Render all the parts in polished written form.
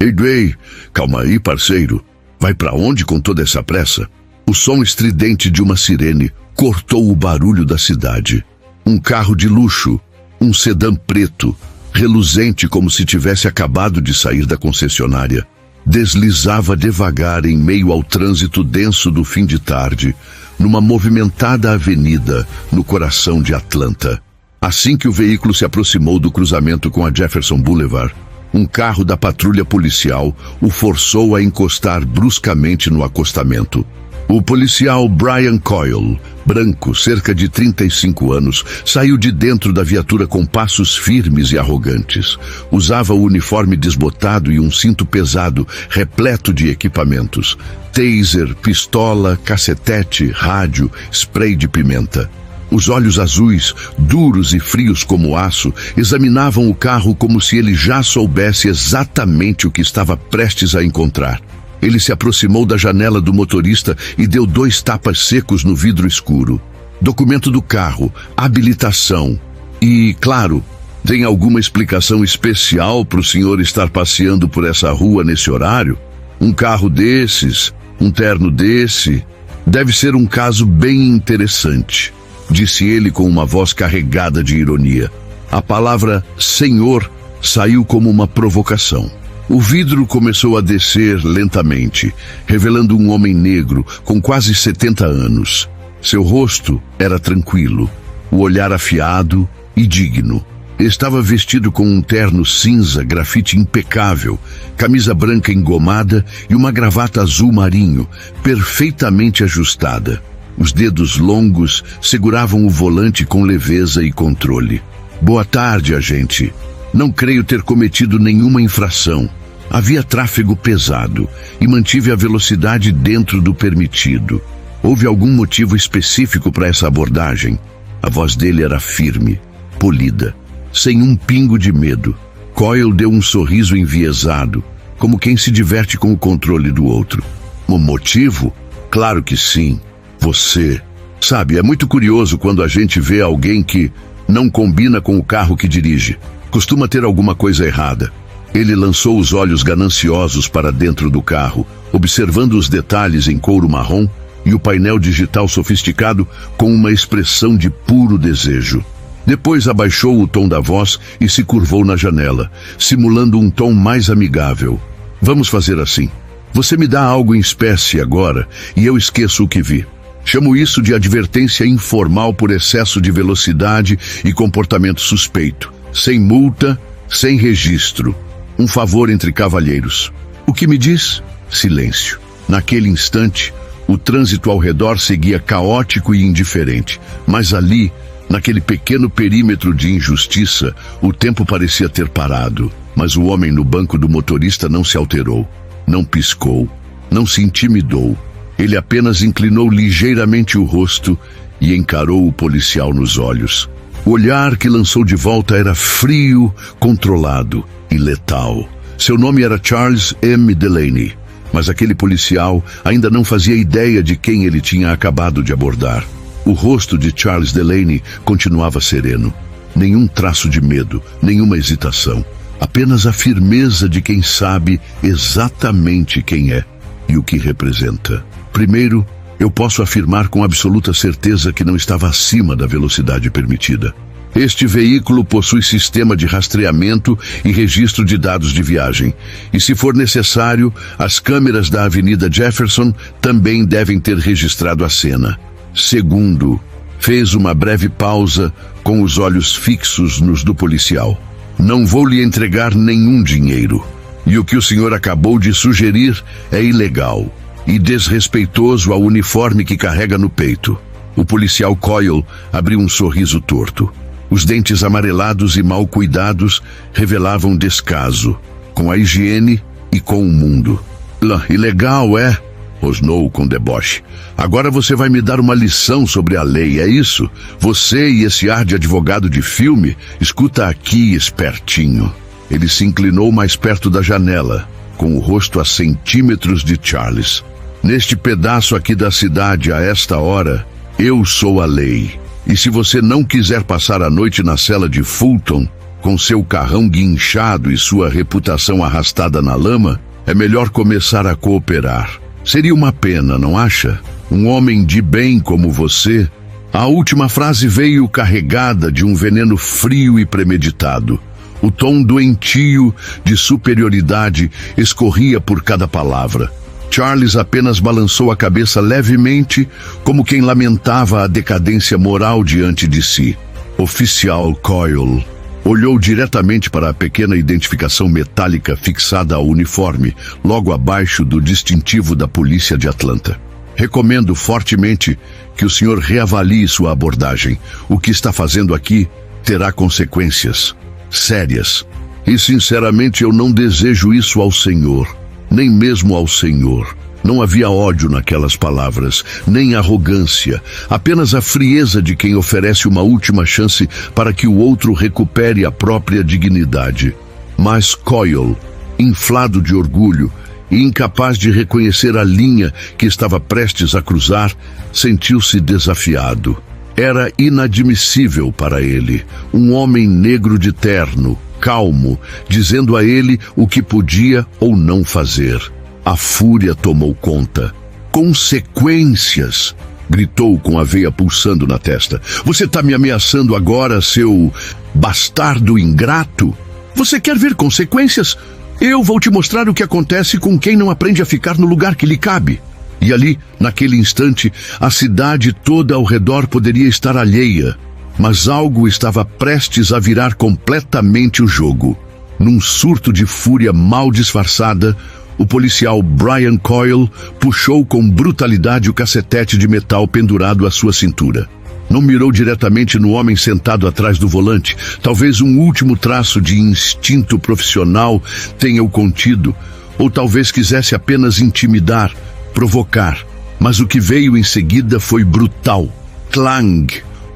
Ei, Dwayne, calma aí, parceiro. Vai pra onde com toda essa pressa? O som estridente de uma sirene cortou o barulho da cidade. Um carro de luxo, um sedã preto, reluzente como se tivesse acabado de sair da concessionária, deslizava devagar em meio ao trânsito denso do fim de tarde, numa movimentada avenida no coração de Atlanta. Assim que o veículo se aproximou do cruzamento com a Jefferson Boulevard, um carro da patrulha policial o forçou a encostar bruscamente no acostamento. O policial Brian Coyle, branco, cerca de 35 anos, saiu de dentro da viatura com passos firmes e arrogantes. Usava o uniforme desbotado e um cinto pesado, repleto de equipamentos. Taser, pistola, cacetete, rádio, spray de pimenta. Os olhos azuis, duros e frios como aço, examinavam o carro como se ele já soubesse exatamente o que estava prestes a encontrar. Ele se aproximou da janela do motorista e deu 2 tapas secos no vidro escuro. Documento do carro, habilitação. E, claro, tem alguma explicação especial para o senhor estar passeando por essa rua nesse horário? Um carro desses, um terno desse, deve ser um caso bem interessante, disse ele com uma voz carregada de ironia. A palavra senhor saiu como uma provocação. O vidro começou a descer lentamente, revelando um homem negro com quase 70 anos. Seu rosto era tranquilo, o olhar afiado e digno. Estava vestido com um terno cinza grafite impecável, camisa branca engomada e uma gravata azul marinho, perfeitamente ajustada. Os dedos longos seguravam o volante com leveza e controle. Boa tarde, agente. Não creio ter cometido nenhuma infração. Havia tráfego pesado e mantive a velocidade dentro do permitido. Houve algum motivo específico para essa abordagem? A voz dele era firme, polida, sem um pingo de medo. Coyle deu um sorriso enviesado, como quem se diverte com o controle do outro. Um motivo? Claro que sim. Você. Sabe, é muito curioso quando a gente vê alguém que não combina com o carro que dirige. Costuma ter alguma coisa errada. Ele lançou os olhos gananciosos para dentro do carro, observando os detalhes em couro marrom e o painel digital sofisticado com uma expressão de puro desejo. Depois abaixou o tom da voz e se curvou na janela, simulando um tom mais amigável. Vamos fazer assim. Você me dá algo em espécie agora e eu esqueço o que vi. Chamo isso de advertência informal por excesso de velocidade e comportamento suspeito. Sem multa, sem registro. Um favor entre cavalheiros. O que me diz? Silêncio. Naquele instante, o trânsito ao redor seguia caótico e indiferente. Mas ali, naquele pequeno perímetro de injustiça, o tempo parecia ter parado. Mas o homem no banco do motorista não se alterou. Não piscou. Não se intimidou. Ele apenas inclinou ligeiramente o rosto e encarou o policial nos olhos. O olhar que lançou de volta era frio, controlado e letal. Seu nome era Charles M. Delaney, mas aquele policial ainda não fazia ideia de quem ele tinha acabado de abordar. O rosto de Charles Delaney continuava sereno. Nenhum traço de medo, nenhuma hesitação. Apenas a firmeza de quem sabe exatamente quem é e o que representa. Primeiro, eu posso afirmar com absoluta certeza que não estava acima da velocidade permitida. Este veículo possui sistema de rastreamento e registro de dados de viagem. E se for necessário, as câmeras da Avenida Jefferson também devem ter registrado a cena. Segundo, fez uma breve pausa com os olhos fixos nos do policial. Não vou lhe entregar nenhum dinheiro. E o que o senhor acabou de sugerir é ilegal e desrespeitoso ao uniforme que carrega no peito. O policial Coyle abriu um sorriso torto. Os dentes amarelados e mal cuidados revelavam descaso, com a higiene e com o mundo. Ilegal, é? Rosnou com deboche. Agora você vai me dar uma lição sobre a lei, é isso? Você e esse ar de advogado de filme? Escuta aqui, espertinho. Ele se inclinou mais perto da janela, com o rosto a centímetros de Charles. Neste pedaço aqui da cidade, a esta hora, eu sou a lei. E se você não quiser passar a noite na cela de Fulton, Com seu carrão guinchado e sua reputação arrastada na lama, é melhor começar a cooperar. Seria uma pena, não acha? Um homem de bem como você. A última frase veio carregada de um veneno frio e premeditado. O tom doentio de superioridade escorria por cada palavra. Charles apenas balançou a cabeça levemente, como quem lamentava a decadência moral diante de si. Oficial Coyle olhou diretamente para a pequena identificação metálica fixada ao uniforme, logo abaixo do distintivo da polícia de Atlanta. Recomendo fortemente que o senhor reavalie sua abordagem. O que está fazendo aqui terá consequências sérias. E sinceramente eu não desejo isso ao senhor, nem mesmo ao senhor. Não havia ódio naquelas palavras, nem arrogância, apenas a frieza de quem oferece uma última chance para que o outro recupere a própria dignidade. Mas Coyle, inflado de orgulho e incapaz de reconhecer a linha que estava prestes a cruzar, sentiu-se desafiado. Era inadmissível para ele, um homem negro de terno, calmo, dizendo a ele o que podia ou não fazer. A fúria tomou conta. Consequências! Gritou com a veia pulsando na testa. Você está me ameaçando agora, seu bastardo ingrato? Você quer ver consequências? Eu vou te mostrar o que acontece com quem não aprende a ficar no lugar que lhe cabe. E ali, naquele instante, a cidade toda ao redor poderia estar alheia. Mas algo estava prestes a virar completamente o jogo. Num surto de fúria mal disfarçada, o policial Brian Coyle puxou com brutalidade o cacetete de metal pendurado à sua cintura. Não mirou diretamente no homem sentado atrás do volante. Talvez um último traço de instinto profissional tenha o contido, ou talvez quisesse apenas intimidar, provocar. Mas o que veio em seguida foi brutal. Clang!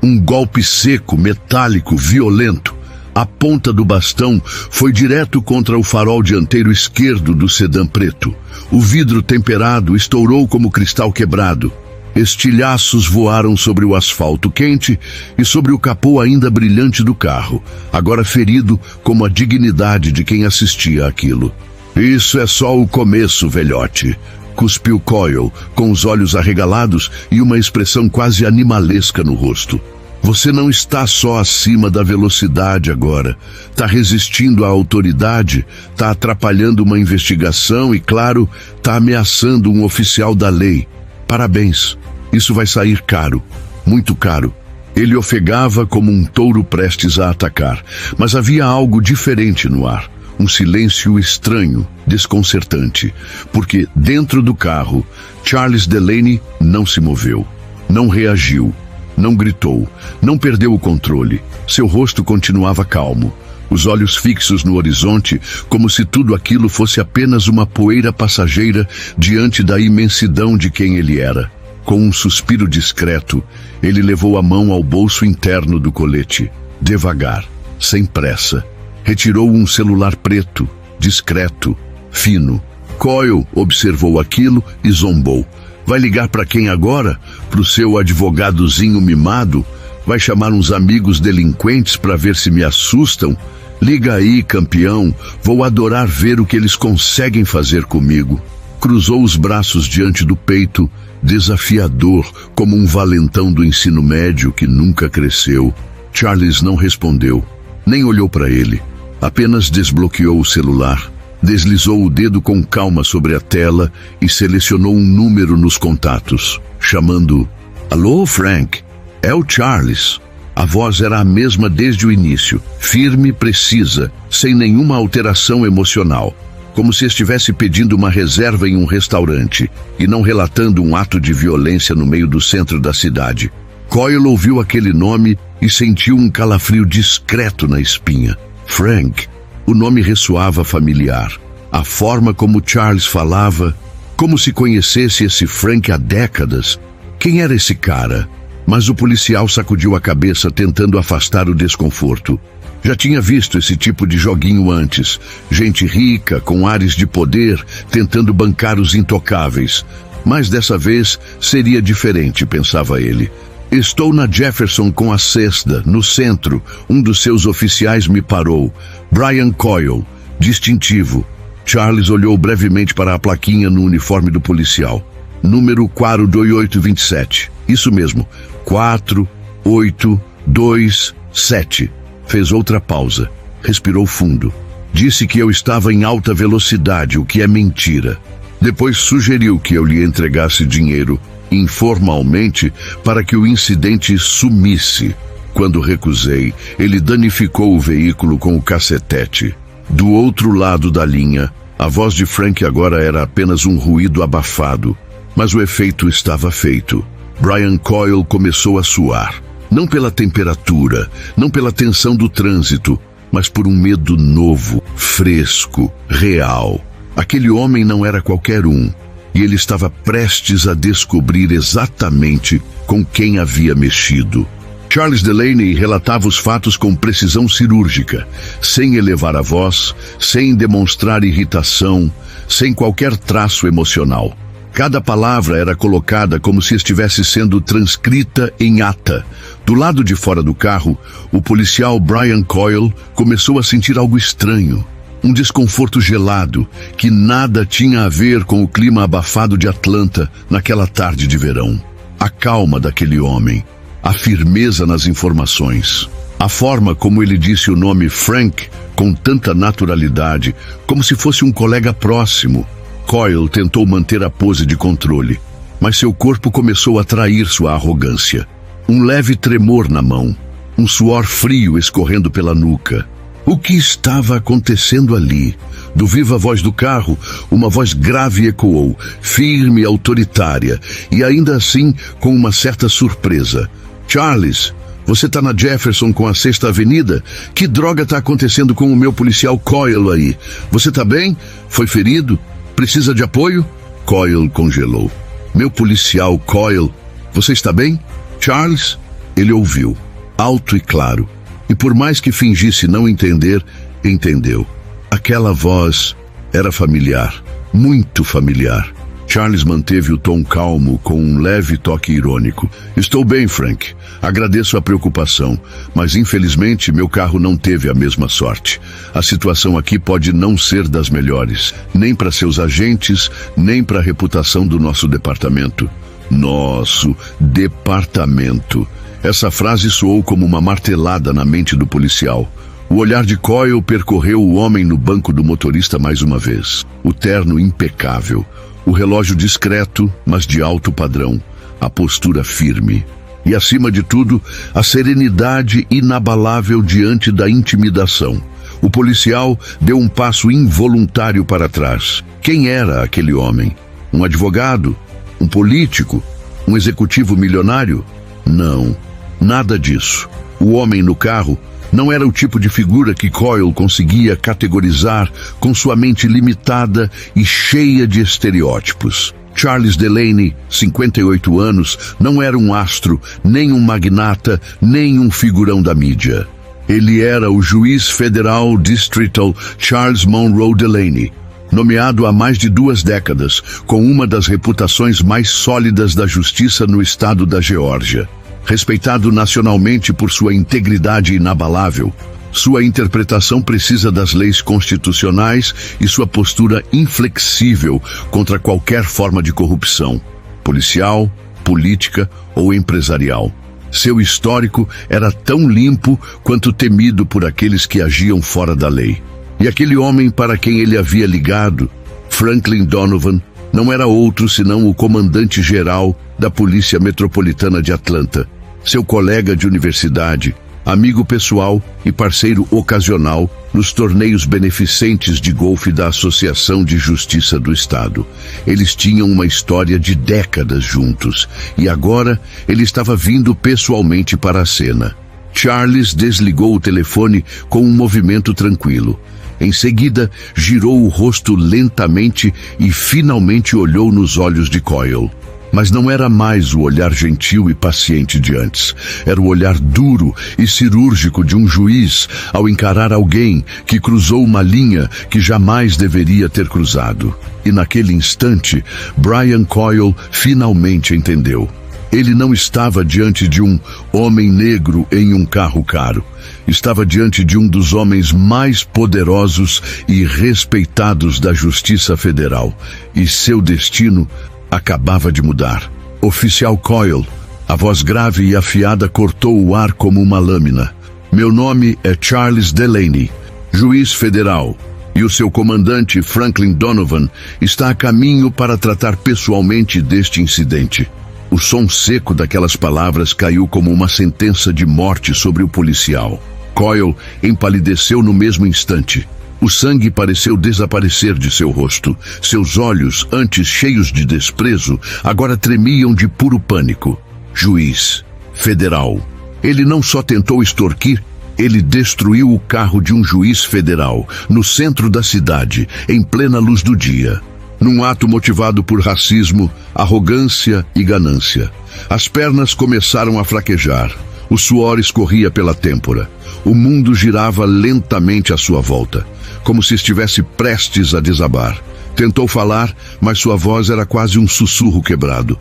Um golpe seco, metálico, violento. A ponta do bastão foi direto contra o farol dianteiro esquerdo do sedã preto. O vidro temperado estourou como cristal quebrado. Estilhaços voaram sobre o asfalto quente e sobre o capô ainda brilhante do carro, agora ferido como a dignidade de quem assistia àquilo. Isso é só o começo, velhote. Cuspiu Coyle, com os olhos arregalados e uma expressão quase animalesca no rosto. Você não está só acima da velocidade agora. Está resistindo à autoridade, está atrapalhando uma investigação e, claro, está ameaçando um oficial da lei. Parabéns. Isso vai sair caro. Muito caro. Ele ofegava como um touro prestes a atacar. Mas havia algo diferente no ar. Um silêncio estranho, desconcertante. Porque, dentro do carro, Charles Delaney não se moveu. Não reagiu. Não gritou, não perdeu o controle. Seu rosto continuava calmo, os olhos fixos no horizonte, como se tudo aquilo fosse apenas uma poeira passageira diante da imensidão de quem ele era. Com um suspiro discreto, ele levou a mão ao bolso interno do colete. Devagar, sem pressa, retirou um celular preto, discreto, fino. Coyle observou aquilo e zombou. Vai ligar para quem agora? Pro seu advogadozinho mimado? Vai chamar uns amigos delinquentes para ver se me assustam? Liga aí, campeão. Vou adorar ver o que eles conseguem fazer comigo. Cruzou os braços diante do peito, desafiador, como um valentão do ensino médio que nunca cresceu. Charles não respondeu, nem olhou para ele. Apenas desbloqueou o celular. Deslizou o dedo com calma sobre a tela e selecionou um número nos contatos, chamando: Alô, Frank? É o Charles. A voz era a mesma desde o início, firme, precisa, sem nenhuma alteração emocional, como se estivesse pedindo uma reserva em um restaurante e não relatando um ato de violência no meio do centro da cidade. Coyle ouviu aquele nome e sentiu um calafrio discreto na espinha. Frank. O nome ressoava familiar. A forma como Charles falava, como se conhecesse esse Frank há décadas. Quem era esse cara? Mas o policial sacudiu a cabeça tentando afastar o desconforto. Já tinha visto esse tipo de joguinho antes. Gente rica, com ares de poder, tentando bancar os intocáveis. Mas dessa vez seria diferente, pensava ele. Estou na Jefferson com a cesta, no centro. Um dos seus oficiais me parou. Brian Coyle, distintivo. Charles olhou brevemente para a plaquinha no uniforme do policial. Número 42827. Isso mesmo, 4827. Fez outra pausa. Respirou fundo. Disse que eu estava em alta velocidade, o que é mentira. Depois sugeriu que eu lhe entregasse dinheiro informalmente para que o incidente sumisse. Quando recusei, ele danificou o veículo com o cacetete. Do outro lado da linha, a voz de Frank agora era apenas um ruído abafado, mas o efeito estava feito. Brian Coyle começou a suar, não pela temperatura, não pela tensão do trânsito, mas por um medo novo, fresco, real. Aquele homem não era qualquer um, e ele estava prestes a descobrir exatamente com quem havia mexido. Charles Delaney relatava os fatos com precisão cirúrgica, sem elevar a voz, sem demonstrar irritação, sem qualquer traço emocional. Cada palavra era colocada como se estivesse sendo transcrita em ata. Do lado de fora do carro, o policial Brian Coyle começou a sentir algo estranho. Um desconforto gelado, que nada tinha a ver com o clima abafado de Atlanta naquela tarde de verão. A calma daquele homem, a firmeza nas informações, a forma como ele disse o nome Frank com tanta naturalidade, como se fosse um colega próximo. Coyle tentou manter a pose de controle, mas seu corpo começou a trair sua arrogância. Um leve tremor na mão, um suor frio escorrendo pela nuca. O que estava acontecendo ali? Do viva voz do carro, uma voz grave ecoou, firme e autoritária, e ainda assim com uma certa surpresa. Charles, você tá na Jefferson com a 6ª Avenida? Que droga tá acontecendo com o meu policial Coyle aí? Você tá bem? Foi ferido? Precisa de apoio? Coyle congelou. Meu policial Coyle, você está bem? Charles? Ele ouviu, alto e claro. E por mais que fingisse não entender, entendeu. Aquela voz era familiar, muito familiar. Charles manteve o tom calmo com um leve toque irônico. Estou bem, Frank. Agradeço a preocupação, mas infelizmente meu carro não teve a mesma sorte. A situação aqui pode não ser das melhores, nem para seus agentes, nem para a reputação do nosso departamento. Nosso departamento. Essa frase soou como uma martelada na mente do policial. O olhar de Coyle percorreu o homem no banco do motorista mais uma vez. O terno impecável, o relógio discreto, mas de alto padrão, a postura firme. E, acima de tudo, a serenidade inabalável diante da intimidação. O policial deu um passo involuntário para trás. Quem era aquele homem? Um advogado? Um político? Um executivo milionário? Não, nada disso. O homem no carro não era o tipo de figura que Coyle conseguia categorizar com sua mente limitada e cheia de estereótipos. Charles Delaney, 58 anos, não era um astro, nem um magnata, nem um figurão da mídia. Ele era o juiz federal distrital Charles Monroe Delaney, nomeado há mais de 2 décadas, com uma das reputações mais sólidas da justiça no estado da Geórgia. Respeitado nacionalmente por sua integridade inabalável, sua interpretação precisa das leis constitucionais e sua postura inflexível contra qualquer forma de corrupção, policial, política ou empresarial. Seu histórico era tão limpo quanto temido por aqueles que agiam fora da lei. E aquele homem para quem ele havia ligado, Franklin Donovan, não era outro senão o comandante-geral da Polícia Metropolitana de Atlanta, seu colega de universidade, amigo pessoal e parceiro ocasional nos torneios beneficentes de golfe da Associação de Justiça do Estado. Eles tinham uma história de décadas juntos, e agora ele estava vindo pessoalmente para a cena. Charles desligou o telefone com um movimento tranquilo. Em seguida, girou o rosto lentamente e finalmente olhou nos olhos de Coyle. Mas não era mais o olhar gentil e paciente de antes. Era o olhar duro e cirúrgico de um juiz ao encarar alguém que cruzou uma linha que jamais deveria ter cruzado. E naquele instante, Brian Coyle finalmente entendeu. Ele não estava diante de um homem negro em um carro caro. Estava diante de um dos homens mais poderosos e respeitados da Justiça Federal. E seu destino acabava de mudar. Oficial Coyle, a voz grave e afiada cortou o ar como uma lâmina. Meu nome é Charles Delaney, juiz federal, e o seu comandante, Franklin Donovan, está a caminho para tratar pessoalmente deste incidente. O som seco daquelas palavras caiu como uma sentença de morte sobre o policial. Coyle empalideceu no mesmo instante. O sangue pareceu desaparecer de seu rosto. Seus olhos, antes cheios de desprezo, agora tremiam de puro pânico. Juiz federal. Ele não só tentou extorquir, ele destruiu o carro de um juiz federal, no centro da cidade, em plena luz do dia. Num ato motivado por racismo, arrogância e ganância. As pernas começaram a fraquejar. O suor escorria pela têmpora. O mundo girava lentamente à sua volta, como se estivesse prestes a desabar. Tentou falar, mas sua voz era quase um sussurro quebrado.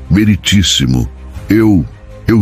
Meritíssimo, eu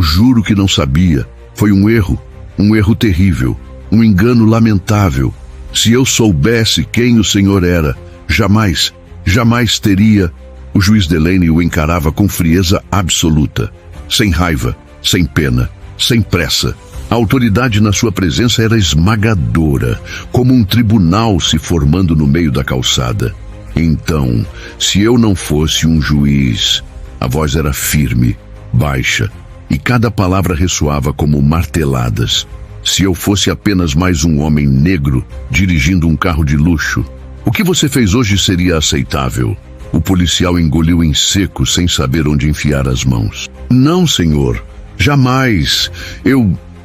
juro que não sabia. Foi um erro terrível, um engano lamentável. Se eu soubesse quem o senhor era, jamais teria... O juiz Delaney o encarava com frieza absoluta, sem raiva, sem pena, sem pressa. A autoridade na sua presença era esmagadora, como um tribunal se formando no meio da calçada. Então, se eu não fosse um juiz... A voz era firme, baixa, e cada palavra ressoava como marteladas. Se eu fosse apenas mais um homem negro dirigindo um carro de luxo, o que você fez hoje seria aceitável. O policial engoliu em seco, sem saber onde enfiar as mãos. Não, senhor, jamais.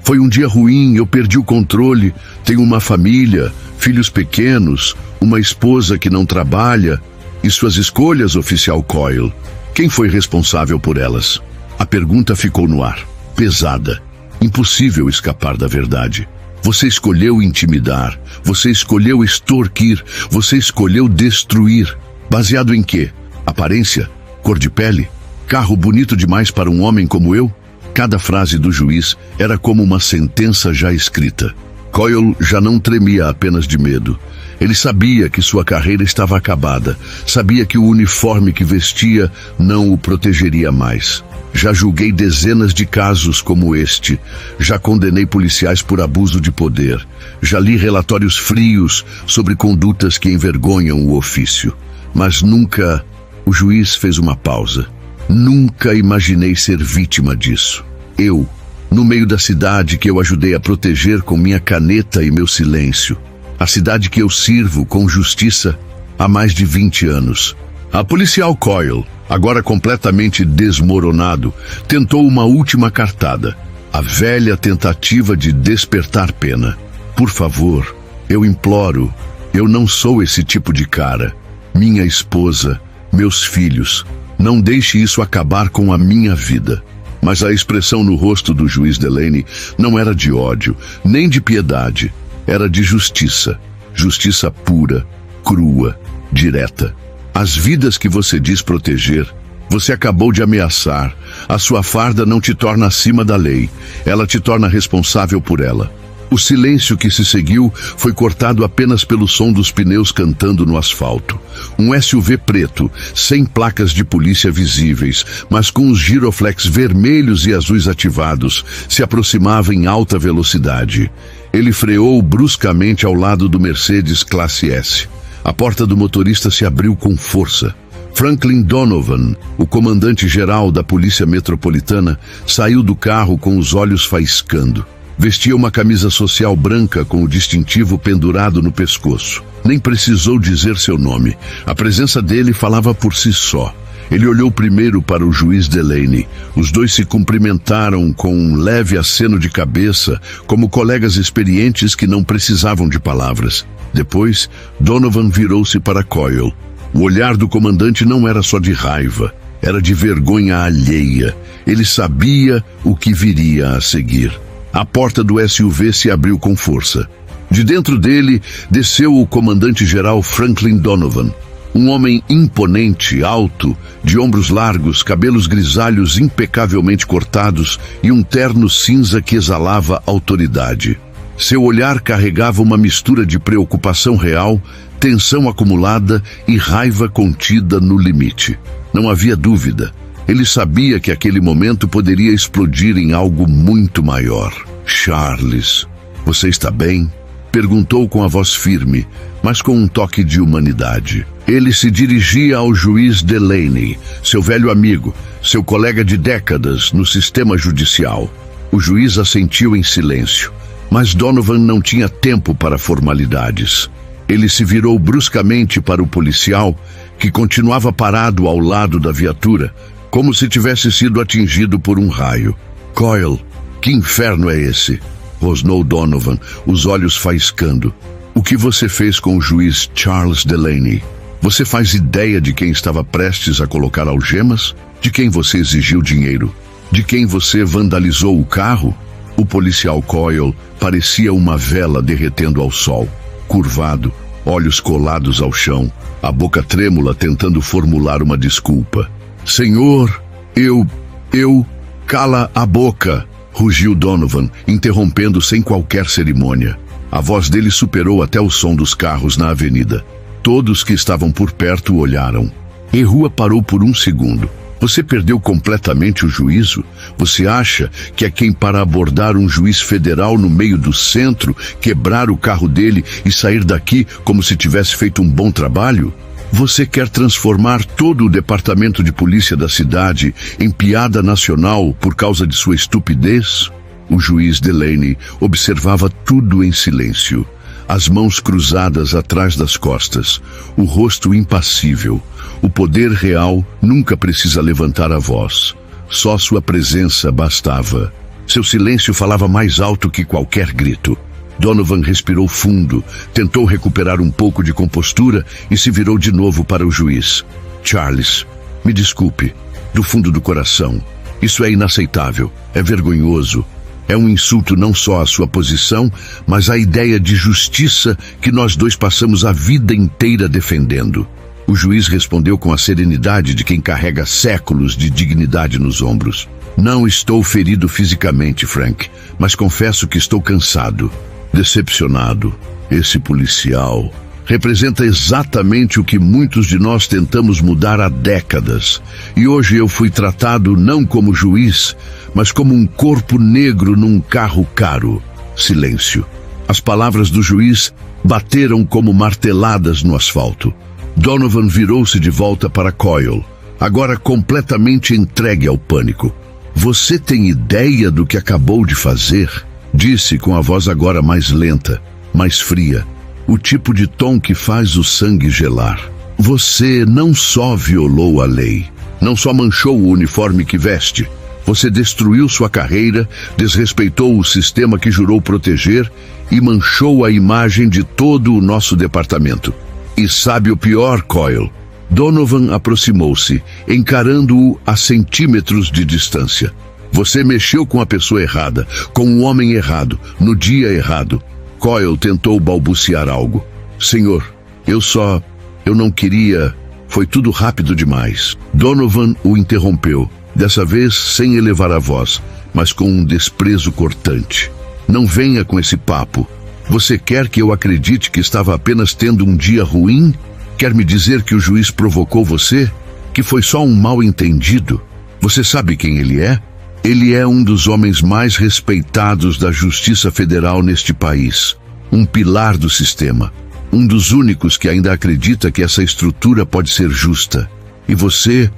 Foi um dia ruim, eu perdi o controle. Tenho uma família, filhos pequenos, uma esposa que não trabalha. E suas escolhas, oficial Coyle? Quem foi responsável por elas? A pergunta ficou no ar, pesada. Impossível escapar da verdade. Você escolheu intimidar, você escolheu extorquir, você escolheu destruir. Baseado em quê? Aparência? Cor de pele? Carro bonito demais para um homem como eu? Cada frase do juiz era como uma sentença já escrita. Coyle já não tremia apenas de medo. Ele sabia que sua carreira estava acabada. Sabia que o uniforme que vestia não o protegeria mais. Já julguei dezenas de casos como este. Já condenei policiais por abuso de poder. Já li relatórios frios sobre condutas que envergonham o ofício. Mas nunca... O juiz fez uma pausa. Nunca imaginei ser vítima disso. Eu, no meio da cidade que eu ajudei a proteger com minha caneta e meu silêncio. A cidade que eu sirvo com justiça há mais de 20 anos. A policial Coyle, agora completamente desmoronado, tentou uma última cartada. A velha tentativa de despertar pena. Por favor, eu imploro, eu não sou esse tipo de cara. Minha esposa, meus filhos, não deixe isso acabar com a minha vida. Mas a expressão no rosto do juiz Delaney não era de ódio, nem de piedade. Era de justiça. Justiça pura, crua, direta. As vidas que você diz proteger, você acabou de ameaçar. A sua farda não te torna acima da lei. Ela te torna responsável por ela. O silêncio que se seguiu foi cortado apenas pelo som dos pneus cantando no asfalto. Um SUV preto, sem placas de polícia visíveis, mas com os giroflex vermelhos e azuis ativados, se aproximava em alta velocidade. Ele freou bruscamente ao lado do Mercedes Classe S. A porta do motorista se abriu com força. Franklin Donovan, o comandante-geral da Polícia Metropolitana, saiu do carro com os olhos faiscando. Vestia uma camisa social branca com o distintivo pendurado no pescoço. Nem precisou dizer seu nome. A presença dele falava por si só. Ele olhou primeiro para o juiz Delaney. Os dois se cumprimentaram com um leve aceno de cabeça, como colegas experientes que não precisavam de palavras. Depois, Donovan virou-se para Coyle. O olhar do comandante não era só de raiva, era de vergonha alheia. Ele sabia o que viria a seguir. A porta do SUV se abriu com força. De dentro dele, desceu o comandante-geral Franklin Donovan. Um homem imponente, alto, de ombros largos, cabelos grisalhos impecavelmente cortados e um terno cinza que exalava autoridade. Seu olhar carregava uma mistura de preocupação real, tensão acumulada e raiva contida no limite. Não havia dúvida. Ele sabia que aquele momento poderia explodir em algo muito maior. "Charles, você está bem?" perguntou com a voz firme, mas com um toque de humanidade. Ele se dirigia ao juiz Delaney, seu velho amigo, seu colega de décadas no sistema judicial. O juiz assentiu em silêncio, mas Donovan não tinha tempo para formalidades. Ele se virou bruscamente para o policial, que continuava parado ao lado da viatura, como se tivesse sido atingido por um raio. "Coyle, que inferno é esse?" rosnou Donovan, os olhos faiscando. "O que você fez com o juiz Charles Delaney? Você faz ideia de quem estava prestes a colocar algemas? De quem você exigiu dinheiro? De quem você vandalizou o carro?" O policial Coyle parecia uma vela derretendo ao sol, curvado, olhos colados ao chão, a boca trêmula tentando formular uma desculpa. "Senhor, eu... Cala a boca!" rugiu Donovan, interrompendo sem qualquer cerimônia. A voz dele superou até o som dos carros na avenida. Todos que estavam por perto olharam. Rua parou por um segundo. "Você perdeu completamente o juízo? Você acha que é quem para abordar um juiz federal no meio do centro, quebrar o carro dele e sair daqui como se tivesse feito um bom trabalho? Você quer transformar todo o departamento de polícia da cidade em piada nacional por causa de sua estupidez?" O juiz Delaney observava tudo em silêncio, as mãos cruzadas atrás das costas, o rosto impassível. O poder real nunca precisa levantar a voz. Só sua presença bastava. Seu silêncio falava mais alto que qualquer grito. Donovan respirou fundo, tentou recuperar um pouco de compostura e se virou de novo para o juiz. "Charles, me desculpe, do fundo do coração. Isso é inaceitável, é vergonhoso. É um insulto não só à sua posição, mas à ideia de justiça que nós dois passamos a vida inteira defendendo." O juiz respondeu com a serenidade de quem carrega séculos de dignidade nos ombros. "Não estou ferido fisicamente, Frank, mas confesso que estou cansado. Decepcionado. Esse policial representa exatamente o que muitos de nós tentamos mudar há décadas. E hoje eu fui tratado não como juiz, mas como um corpo negro num carro caro." Silêncio. As palavras do juiz bateram como marteladas no asfalto. Donovan virou-se de volta para Coyle, agora completamente entregue ao pânico. "Você tem ideia do que acabou de fazer?" disse com a voz agora mais lenta, mais fria, o tipo de tom que faz o sangue gelar. "Você não só violou a lei, não só manchou o uniforme que veste, você destruiu sua carreira, desrespeitou o sistema que jurou proteger e manchou a imagem de todo o nosso departamento. E sabe o pior, Coyle?" Donovan aproximou-se, encarando-o a centímetros de distância. "Você mexeu com a pessoa errada, com o homem errado, no dia errado." Coyle tentou balbuciar algo. "Senhor, eu não queria... Foi tudo rápido demais." Donovan o interrompeu, dessa vez sem elevar a voz, mas com um desprezo cortante. "Não venha com esse papo. Você quer que eu acredite que estava apenas tendo um dia ruim? Quer me dizer que o juiz provocou você? Que foi só um mal-entendido? Você sabe quem ele é? Ele é um dos homens mais respeitados da Justiça Federal neste país. Um pilar do sistema. Um dos únicos que ainda acredita que essa estrutura pode ser justa. E você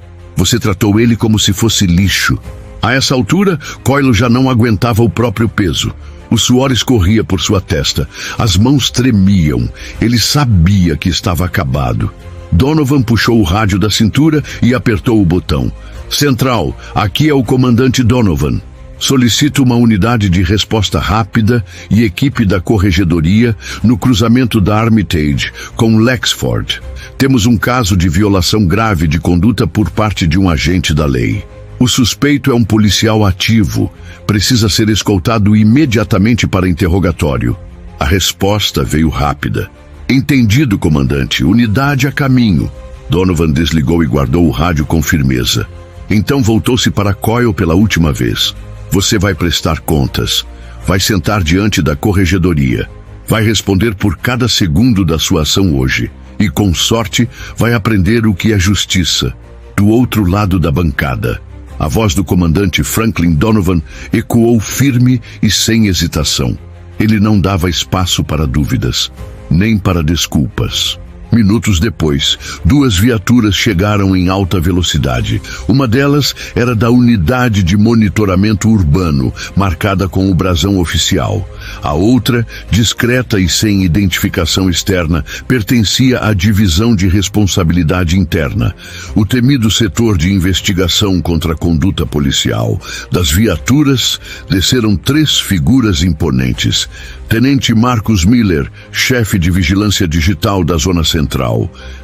tratou ele como se fosse lixo." A essa altura, Coyle já não aguentava o próprio peso. O suor escorria por sua testa. As mãos tremiam. Ele sabia que estava acabado. Donovan puxou o rádio da cintura e apertou o botão. "Central, aqui é o comandante Donovan. Solicito uma unidade de resposta rápida e equipe da corregedoria no cruzamento da Armitage com Lexford. Temos um caso de violação grave de conduta por parte de um agente da lei. O suspeito é um policial ativo. Precisa ser escoltado imediatamente para interrogatório." A resposta veio rápida. "Entendido, comandante. Unidade a caminho." Donovan desligou e guardou o rádio com firmeza. Então voltou-se para Coyle pela última vez. Você vai prestar contas. Vai sentar diante da corregedoria. Vai responder por cada segundo da sua ação hoje. E, com sorte, vai aprender o que é justiça. Do outro lado da bancada, a voz do comandante Franklin Donovan ecoou firme e sem hesitação. Ele não dava espaço para dúvidas, nem para desculpas. Minutos depois, 2 viaturas chegaram em alta velocidade. Uma delas era da unidade de monitoramento urbano, marcada com o brasão oficial. A outra, discreta e sem identificação externa, pertencia à Divisão de Responsabilidade Interna, o temido setor de investigação contra a conduta policial. Das viaturas, desceram 3 figuras imponentes. Tenente Marcus Miller, chefe de vigilância digital da Zona Central.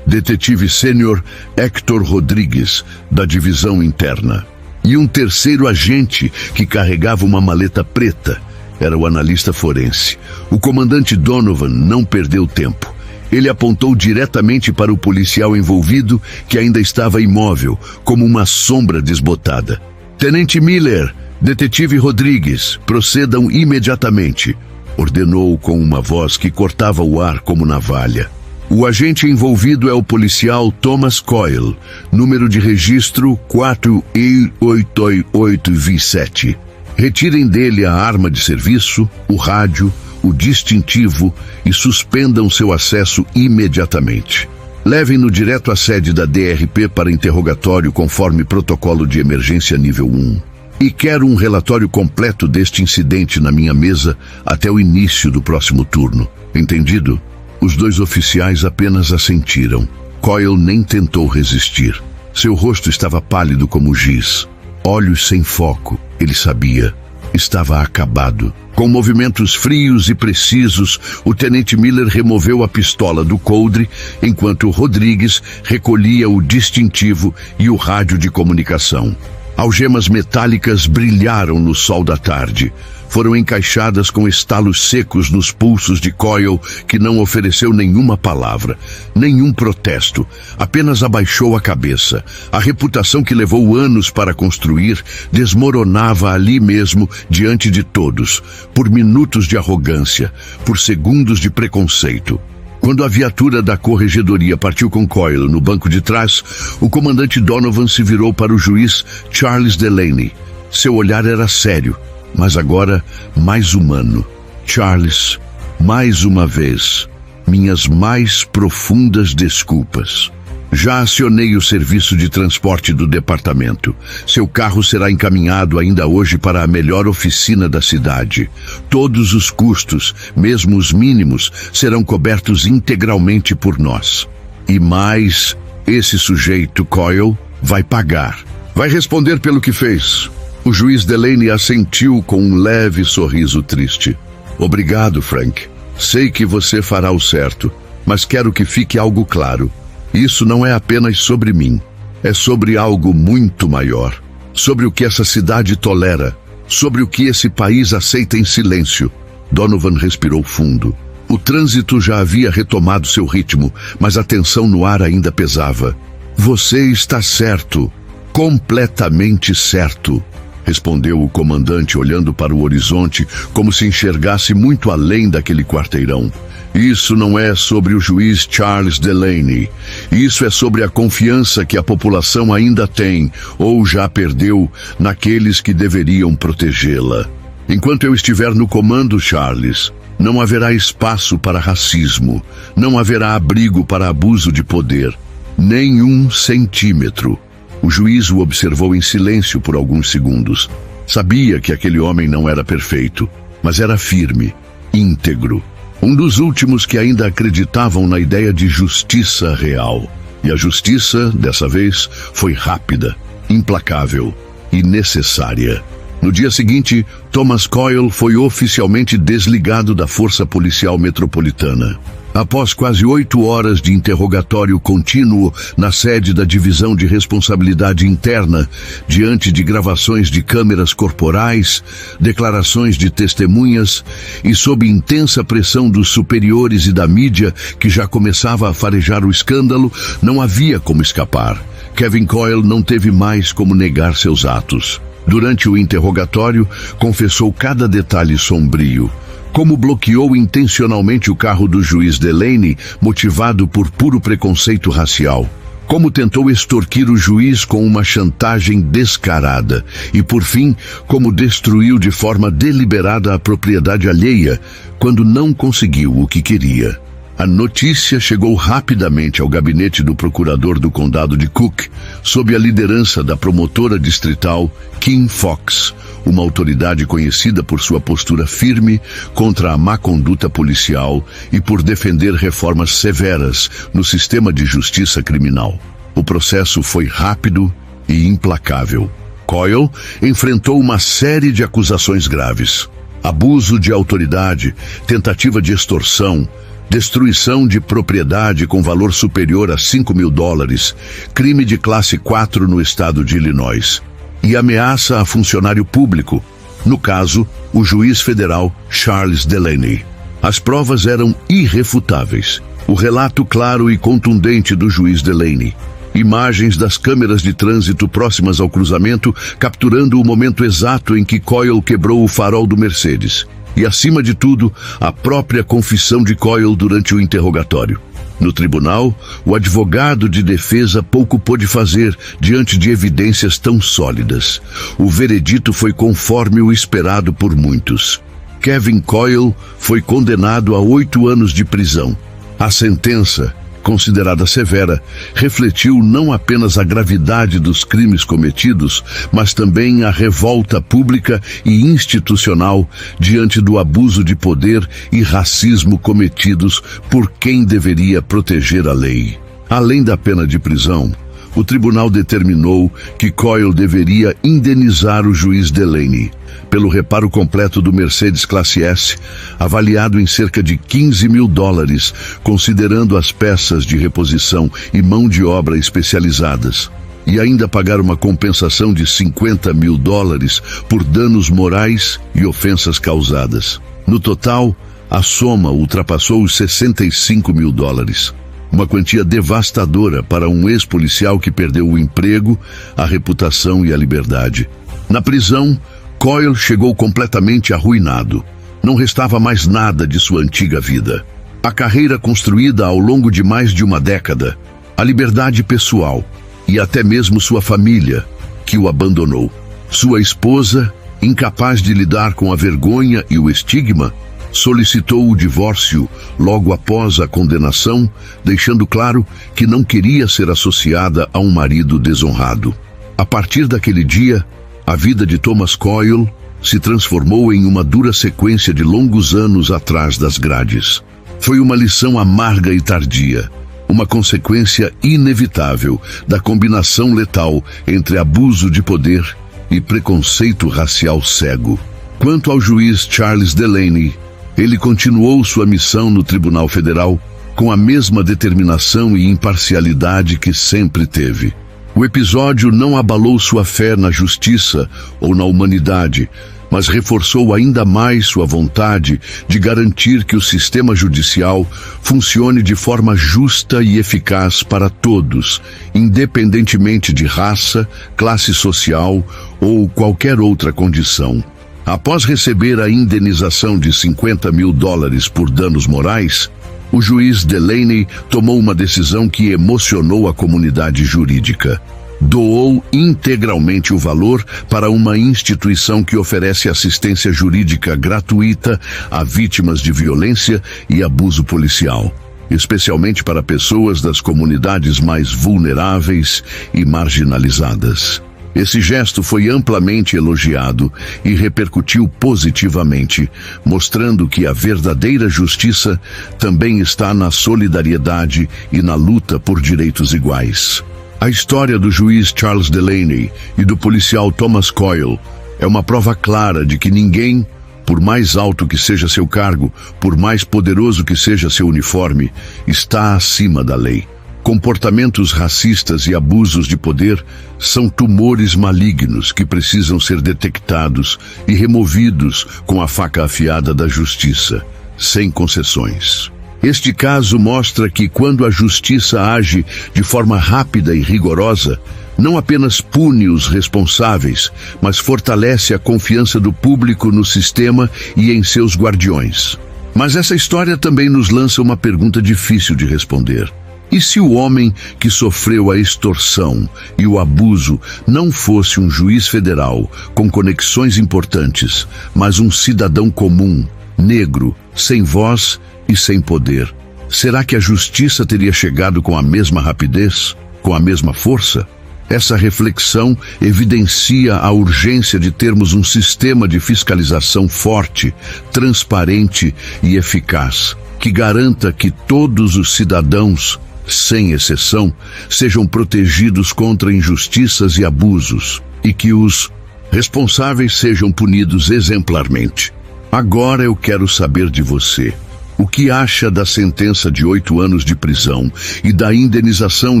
Detetive sênior Hector Rodrigues, da Divisão Interna. E um terceiro agente que carregava uma maleta preta. Era o analista forense. O comandante Donovan não perdeu tempo. Ele apontou diretamente para o policial envolvido, que ainda estava imóvel, como uma sombra desbotada. Tenente Miller, detetive Rodrigues, procedam imediatamente, ordenou com uma voz que cortava o ar como navalha. O agente envolvido é o policial Thomas Coyle, número de registro 4E888V7. Retirem dele a arma de serviço, o rádio, o distintivo e suspendam seu acesso imediatamente. Levem-no direto à sede da DRP para interrogatório conforme protocolo de emergência nível 1. E quero um relatório completo deste incidente na minha mesa até o início do próximo turno. Entendido? Os 2 oficiais apenas assentiram. Coyle nem tentou resistir. Seu rosto estava pálido como giz. Olhos sem foco, ele sabia. Estava acabado. Com movimentos frios e precisos, o tenente Miller removeu a pistola do coldre, enquanto Rodrigues recolhia o distintivo e o rádio de comunicação. Algemas metálicas brilharam no sol da tarde. Foram encaixadas com estalos secos nos pulsos de Coyle, que não ofereceu nenhuma palavra, nenhum protesto, apenas abaixou a cabeça. A reputação que levou anos para construir desmoronava ali mesmo, diante de todos, por minutos de arrogância, por segundos de preconceito. Quando a viatura da corregedoria partiu com Coyle no banco de trás, o comandante Donovan se virou para o juiz Charles Delaney. Seu olhar era sério, mas agora mais humano. Charles, mais uma vez, minhas mais profundas desculpas. Já acionei o serviço de transporte do departamento. Seu carro será encaminhado ainda hoje para a melhor oficina da cidade. Todos os custos, mesmo os mínimos, serão cobertos integralmente por nós. E mais, esse sujeito, Coyle, vai pagar. Vai responder pelo que fez. O juiz Delaney assentiu com um leve sorriso triste. Obrigado, Frank. Sei que você fará o certo, mas quero que fique algo claro. Isso não é apenas sobre mim. É sobre algo muito maior. Sobre o que essa cidade tolera. Sobre o que esse país aceita em silêncio. Donovan respirou fundo. O trânsito já havia retomado seu ritmo, mas a tensão no ar ainda pesava. Você está certo. Completamente certo, respondeu o comandante olhando para o horizonte como se enxergasse muito além daquele quarteirão. Isso não é sobre o juiz Charles Delaney. Isso é sobre a confiança que a população ainda tem, ou já perdeu, naqueles que deveriam protegê-la. Enquanto eu estiver no comando, Charles, não haverá espaço para racismo, não haverá abrigo para abuso de poder. Nem 1 centímetro. O juiz o observou em silêncio por alguns segundos. Sabia que aquele homem não era perfeito, mas era firme, íntegro. Um dos últimos que ainda acreditavam na ideia de justiça real. E a justiça, dessa vez, foi rápida, implacável e necessária. No dia seguinte, Thomas Coyle foi oficialmente desligado da Força Policial Metropolitana. Após quase 8 horas de interrogatório contínuo na sede da Divisão de Responsabilidade Interna, diante de gravações de câmeras corporais, declarações de testemunhas e sob intensa pressão dos superiores e da mídia que já começava a farejar o escândalo, não havia como escapar. Kevin Coyle não teve mais como negar seus atos. Durante o interrogatório, confessou cada detalhe sombrio. Como bloqueou intencionalmente o carro do juiz Delaney, motivado por puro preconceito racial. Como tentou extorquir o juiz com uma chantagem descarada. E, por fim, como destruiu de forma deliberada a propriedade alheia, quando não conseguiu o que queria. A notícia chegou rapidamente ao gabinete do procurador do condado de Cook, sob a liderança da promotora distrital Kim Fox, uma autoridade conhecida por sua postura firme contra a má conduta policial e por defender reformas severas no sistema de justiça criminal. O processo foi rápido e implacável. Coyle enfrentou uma série de acusações graves: abuso de autoridade, tentativa de extorsão, destruição de propriedade com valor superior a $5.000, crime de classe 4 no estado de Illinois, e ameaça a funcionário público, no caso, o juiz federal Charles Delaney. As provas eram irrefutáveis. O relato claro e contundente do juiz Delaney. Imagens das câmeras de trânsito próximas ao cruzamento, capturando o momento exato em que Coyle quebrou o farol do Mercedes. E, acima de tudo, a própria confissão de Coyle durante o interrogatório. No tribunal, o advogado de defesa pouco pôde fazer diante de evidências tão sólidas. O veredito foi conforme o esperado por muitos. Kevin Coyle foi condenado a 8 anos de prisão. A sentença, considerada severa, refletiu não apenas a gravidade dos crimes cometidos, mas também a revolta pública e institucional diante do abuso de poder e racismo cometidos por quem deveria proteger a lei. Além da pena de prisão, o tribunal determinou que Coyle deveria indenizar o juiz Delaney pelo reparo completo do Mercedes Classe S, avaliado em cerca de $15.000, considerando as peças de reposição e mão de obra especializadas, e ainda pagar uma compensação de $50.000 por danos morais e ofensas causadas. No total, a soma ultrapassou os $65.000. Uma quantia devastadora para um ex-policial que perdeu o emprego, a reputação e a liberdade. Na prisão, Coyle chegou completamente arruinado. Não restava mais nada de sua antiga vida. A carreira construída ao longo de mais de uma década, a liberdade pessoal e até mesmo sua família, que o abandonou. Sua esposa, incapaz de lidar com a vergonha e o estigma, solicitou o divórcio logo após a condenação, deixando claro que não queria ser associada a um marido desonrado. A partir daquele dia, a vida de Thomas Coyle se transformou em uma dura sequência de longos anos atrás das grades. Foi uma lição amarga e tardia, uma consequência inevitável da combinação letal entre abuso de poder e preconceito racial cego. Quanto ao juiz Charles Delaney, ele continuou sua missão no Tribunal Federal com a mesma determinação e imparcialidade que sempre teve. O episódio não abalou sua fé na justiça ou na humanidade, mas reforçou ainda mais sua vontade de garantir que o sistema judicial funcione de forma justa e eficaz para todos, independentemente de raça, classe social ou qualquer outra condição. Após receber a indenização de $50.000 por danos morais, o juiz Delaney tomou uma decisão que emocionou a comunidade jurídica. Doou integralmente o valor para uma instituição que oferece assistência jurídica gratuita a vítimas de violência e abuso policial, especialmente para pessoas das comunidades mais vulneráveis e marginalizadas. Esse gesto foi amplamente elogiado e repercutiu positivamente, mostrando que a verdadeira justiça também está na solidariedade e na luta por direitos iguais. A história do juiz Charles Delaney e do policial Thomas Coyle é uma prova clara de que ninguém por mais alto que seja seu cargo, por mais poderoso que seja seu uniforme, está acima da lei. Comportamentos racistas e abusos de poder são tumores malignos que precisam ser detectados e removidos com a faca afiada da justiça, sem concessões. Este caso mostra que quando a justiça age de forma rápida e rigorosa, não apenas pune os responsáveis, mas fortalece a confiança do público no sistema e em seus guardiões. Mas essa história também nos lança uma pergunta difícil de responder. E se o homem que sofreu a extorsão e o abuso não fosse um juiz federal com conexões importantes, mas um cidadão comum, negro, sem voz e sem poder? Será que a justiça teria chegado com a mesma rapidez, com a mesma força? Essa reflexão evidencia a urgência de termos um sistema de fiscalização forte, transparente e eficaz, que garanta que todos os cidadãos, sem exceção, sejam protegidos contra injustiças e abusos, e que os responsáveis sejam punidos exemplarmente. Agora eu quero saber de você. O que acha da sentença de 8 anos de prisão e da indenização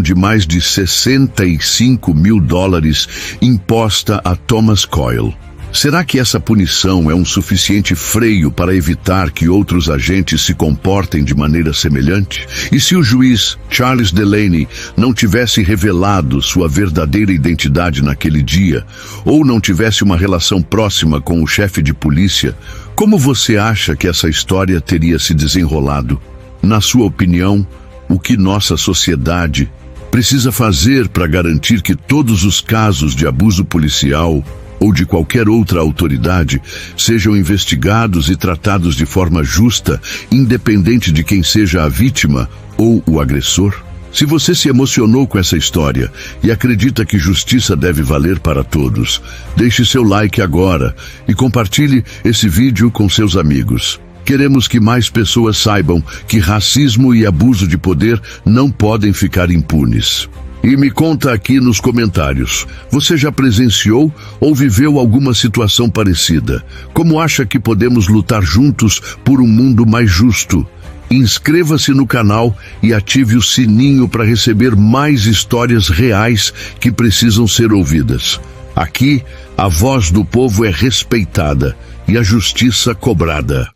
de mais de $65 mil imposta a Thomas Coyle? Será que essa punição é um suficiente freio para evitar que outros agentes se comportem de maneira semelhante? E se o juiz Charles Delaney não tivesse revelado sua verdadeira identidade naquele dia, ou não tivesse uma relação próxima com o chefe de polícia, como você acha que essa história teria se desenrolado? Na sua opinião, o que nossa sociedade precisa fazer para garantir que todos os casos de abuso policial ou de qualquer outra autoridade sejam investigados e tratados de forma justa, independente de quem seja a vítima ou o agressor? Se você se emocionou com essa história e acredita que justiça deve valer para todos, deixe seu like agora e compartilhe esse vídeo com seus amigos. Queremos que mais pessoas saibam que racismo e abuso de poder não podem ficar impunes. E me conta aqui nos comentários, você já presenciou ou viveu alguma situação parecida? Como acha que podemos lutar juntos por um mundo mais justo? Inscreva-se no canal e ative o sininho para receber mais histórias reais que precisam ser ouvidas. Aqui, a voz do povo é respeitada e a justiça cobrada.